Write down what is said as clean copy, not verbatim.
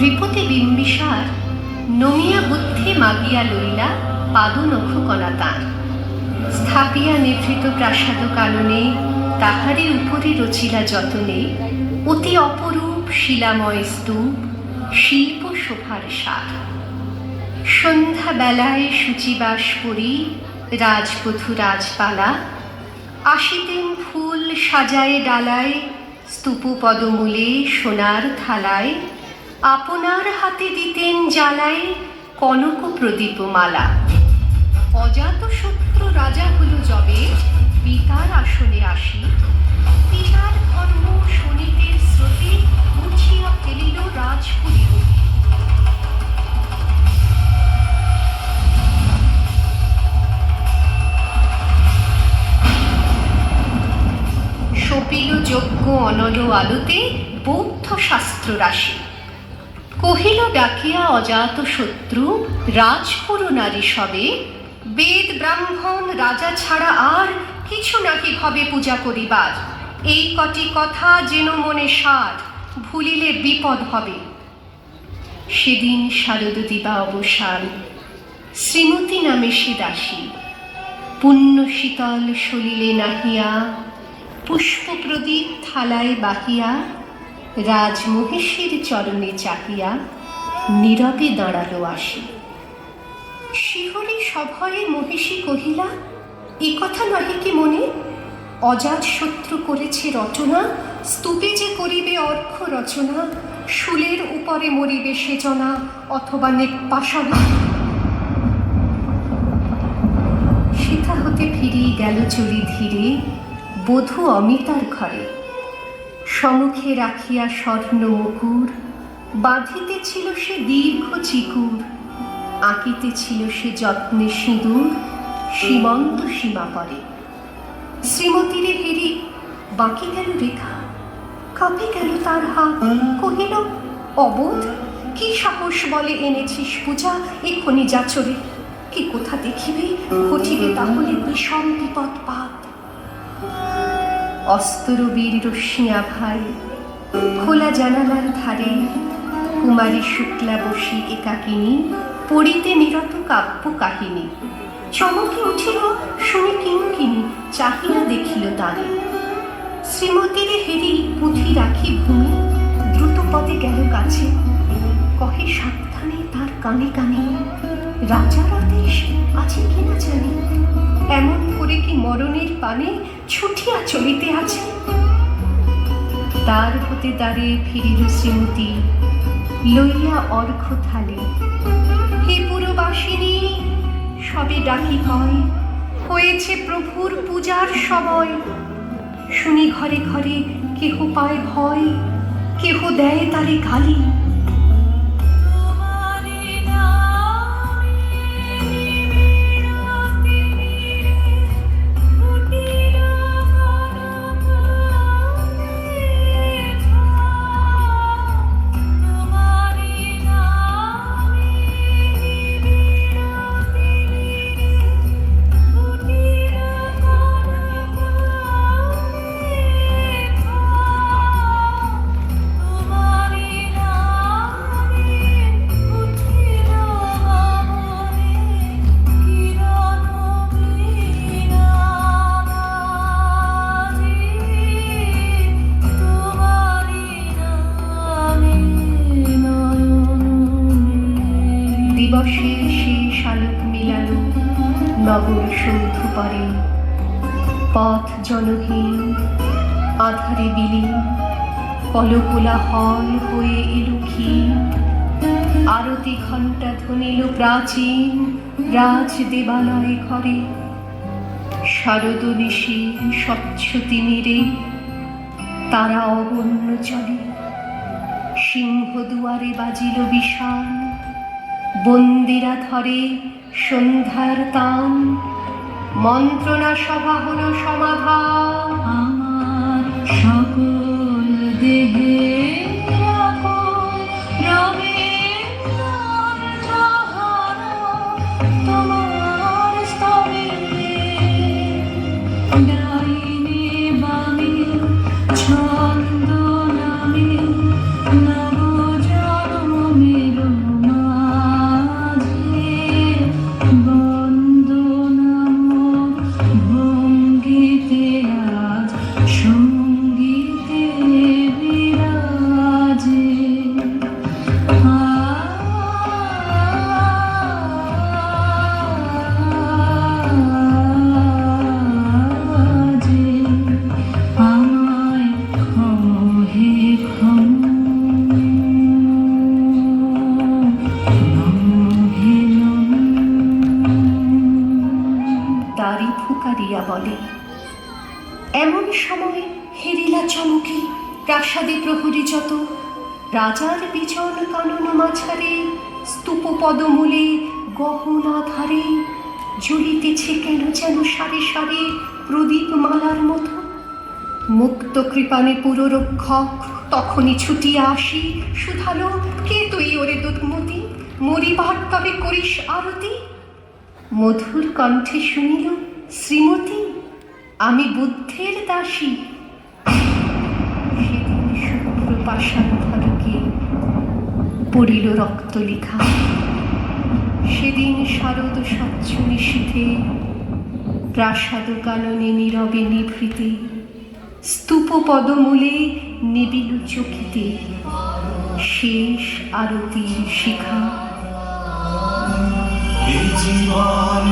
নৃপতি বিম্বিসার নমিয়া বুদ্ধি মাগিয়া লইলা পাদনখ কণা তাঁর, স্থাপিয়া নিভৃত প্রাসাদ কাননে তাহারে উপরে রচিলা যতনে অতি অপরূপ শিলাময় স্তূপ শিল্প শোভার সার। সন্ধ্যা বেলায় শুচিবাস করি রাজপথু রাজপালা, আসিতেন ফুল সাজায় ডালায় স্তূপ পদমূলে সোনার থালায়, আপনার হাতে দিতেন জ্বালায় কনক প্রদীপ মালা। অজাত শত্রু রাজা হল যবে পিতার আসনে আসি, পিতার ধর্ম শনিতের স্রোতে মুছিয়া ফেলিল রাজপুরী। সপিল যজ্ঞ অনল আলোতে বৌদ্ধ শাস্ত্র রাশি, কহিল ডাকিয়া অজাত শত্রু রাজপুর নারী সবে, বেদ ব্রাহ্মণ রাজা ছাড়া আর কিছু নাকি ভবে পূজা করিবার, এই কটি কথা যেন মনে সার, ভুলিলে বিপদ হবে। সেদিন শারদ দিবা অবসান, শ্রীমতী নামে সে দাসী, পুণ্য শীতল সলিলে নাহিয়া পুষ্প প্রদীপ থালায় বাহিয়া, রাজমহিষীর চরণে চাহিয়া নীরবে দাঁড়ালো আসি। শিহরি সভয়ে মহিষী কহিলা, এ কথা নহে কি মনে, অজাত শত্রু করেছে রচনা, স্তূপে যে করিবে অর্ঘ্য রচনা, শুলের উপরে মরিবে সেজনা অথবা নেপাশানে। সেথা হতে ফিরে গেল চলি ধীরে বধূ অমিতার ঘরে, সম্মুখে রাখিয়া স্বর্ণ মুকুর, বাঁধিতেছিল সে দীর্ঘ চিকুর, আঁকিতেছিল সে যত্নে সিঁদুর সীমন্ত সীমা পরে। শ্রীমতীরে হেরি বাঁকি গেল রেখা, কাঁপে গেল তার হাত, কহিল অবোধ কি সাহস বলে এনেছিস পূজা এক্ষুনি যাচরে, কি কোথা দেখিবে ঘটিবে তাহলে বিষম বিপদ পাত। অস্তরবীর রশ্মিয়া ভাই খোলা জানালার ধারে, কুমারী শুক্লা বসি একাকিনী পড়িতে নিরত কাব্য কাহিনী, চমকে উঠিল শুনে কিঙ্কিনী চাহিয়া দেখিল তারে। শ্রীমতীরে হেরি পুঁথি রাখি ভূমি দ্রুত পদে গেল কাছে, কহে সাবধানে তার কানে কানে, রাজার আদেশ আছে কিনা জানি, এমন করে কি মরণের পানে ছুটিয়া চলিতে আছে। তার হতে দাঁড়িয়ে ফিরিল শ্রীমতী লইয়া অর্ঘ্য থালে, হে পুরবাসিনী সবে ডাকি কয়, হয়েছে প্রভুর পূজার সময়। শুনি ঘরে ঘরে কেহ পায় ভয়, কেহ দেয় তারে গালি। দিবসের শেষ আলোক মিলালো নগর সৌধ পরে, পথ জনহীন আধারে বিলীন, কলকোলা হল হয়ে এলো ক্ষীণ, আরতি ঘণ্টা ধ্বনিল প্রাচীন রাজ দেবালয় ঘরে। শারদ নিশি স্বচ্ছ তিমিরে তারা অগণ্য চলে, সিংহ দুয়ারে বাজিল বিষাণ, বন্দিরা ধরে সন্ধ্যার তান, মন্ত্রণা সভা হলো সমাধান। আমার সকল দেহে তোমার স্তবে ডাইনে বামে ছন্দ নামে নব জন্ম যত, রাজার বিজন কানন মাঝারে, স্তূপ পদমূলে গহনা ধারে জ্বলিতেছে কেন যেন সারে সারে প্রদীপ মালার মতো। মুক্ত কৃপানে পুররক্ষক তখনই ছুটিয়া আসি, শুধালো, কে তুই ওরে দুধমতি, মরিবার তবে করিস আরতি? মধুর কণ্ঠে শুনিল, শ্রীমতী, আমি বুদ্ধের দাসী। সেদিন শুভ্র পাষাণ ফলকে পড়িল রক্ত লিখা, সেদিন শারদ স্বচ্ছ নিশীথে প্রাসাদ কাননে নীরবে নিভৃতে, স্তূপ পদমূলে নিবিল চকিতে শেষ আরতির শিখা। জীবন